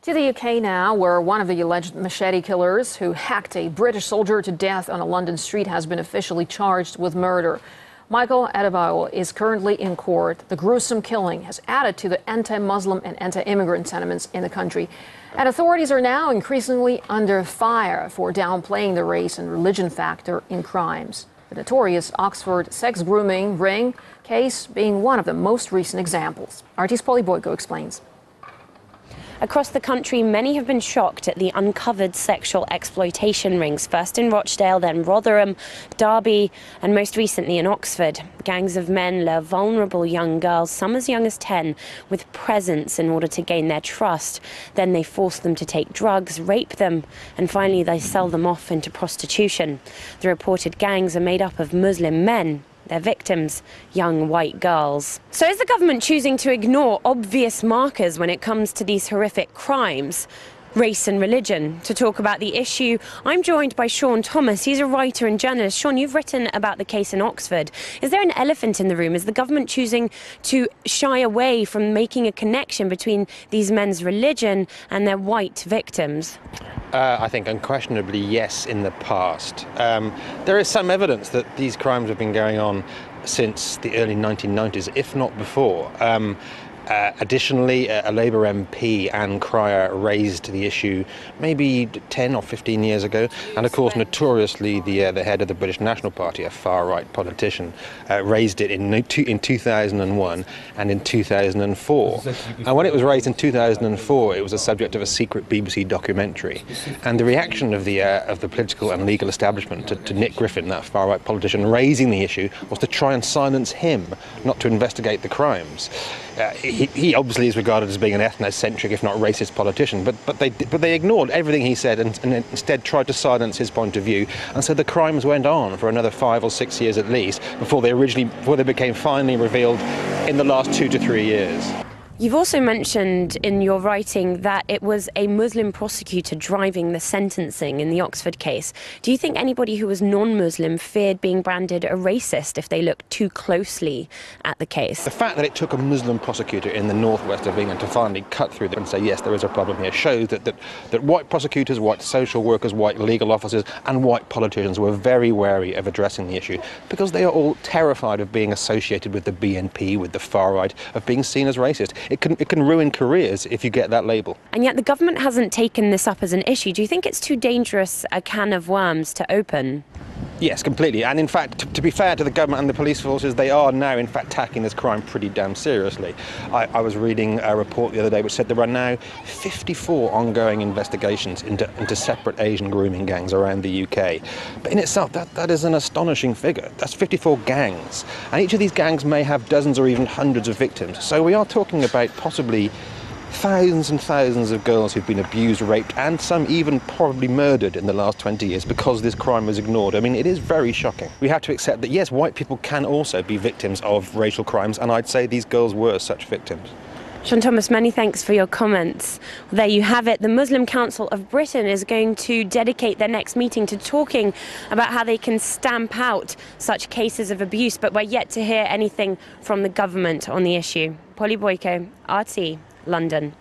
To the UK now, where one of the alleged machete killers who hacked a British soldier to death on a London street has been officially charged with murder. Michael Adebayo is currently in court. The gruesome killing has added to the anti-Muslim and anti-immigrant sentiments in the country. And authorities are now increasingly under fire for downplaying the race and religion factor in crimes. The notorious Oxford sex grooming ring case being one of the most recent examples. RT's Polly Boyko explains. Across the country, many have been shocked at the uncovered sexual exploitation rings, first in Rochdale, then Rotherham, Derby, and most recently in Oxford. Gangs of men lure vulnerable young girls, some as young as 10, with presents in order to gain their trust. Then they force them to take drugs, rape them, and finally they sell them off into prostitution. The reported gangs are made up of Muslim men. Their victims, young white girls. So is the government choosing to ignore obvious markers when it comes to these horrific crimes? Race and religion. To talk about the issue, I'm joined by Sean Thomas. He's a writer and journalist. Sean, you've written about the case in Oxford. Is there an elephant in the room? Is the government choosing to shy away from making a connection between these men's religion and their white victims? I think unquestionably yes in the past. There is some evidence that these crimes have been going on since the early 1990s, if not before. Additionally, a Labour MP, Anne Cryer, raised the issue maybe 10 or 15 years ago. And of course, notoriously, the head of the British National Party, a far-right politician, raised it in 2001 and in 2004. And when it was raised in 2004, it was a subject of a secret BBC documentary. And the reaction of the political and legal establishment to Nick Griffin, that far-right politician, raising the issue was to try and silence him, not to investigate the crimes. He obviously is regarded as being an ethnocentric, if not racist, politician, but they ignored everything he said and instead tried to silence his point of view. And so the crimes went on for another 5 or 6 years at least before they became finally revealed in the last 2 to 3 years. You've also mentioned in your writing that it was a Muslim prosecutor driving the sentencing in the Oxford case. Do you think anybody who was non-Muslim feared being branded a racist if they looked too closely at the case? The fact that it took a Muslim prosecutor in the northwest of England to finally cut through and say, yes, there is a problem here, shows that white prosecutors, white social workers, white legal officers and white politicians were very wary of addressing the issue because they are all terrified of being associated with the BNP, with the far right, of being seen as racist. It can ruin careers if you get that label. And yet the government hasn't taken this up as an issue. Do you think it's too dangerous a can of worms to open? Yes, completely. And in fact, to be fair to the government and the police forces, they are now in fact tackling this crime pretty damn seriously. I was reading a report the other day which said there are now 54 ongoing investigations into separate Asian grooming gangs around the UK. But in itself, that is an astonishing figure. That's 54 gangs. And each of these gangs may have dozens or even hundreds of victims. So we are talking about possibly thousands and thousands of girls who've been abused, raped, and some even probably murdered in the last 20 years because this crime was ignored. I mean, it is very shocking. We have to accept that, yes, white people can also be victims of racial crimes, and I'd say these girls were such victims. Sean Thomas, many thanks for your comments. Well, there you have it. The Muslim Council of Britain is going to dedicate their next meeting to talking about how they can stamp out such cases of abuse, but we're yet to hear anything from the government on the issue. Polly Boyko, RT, London.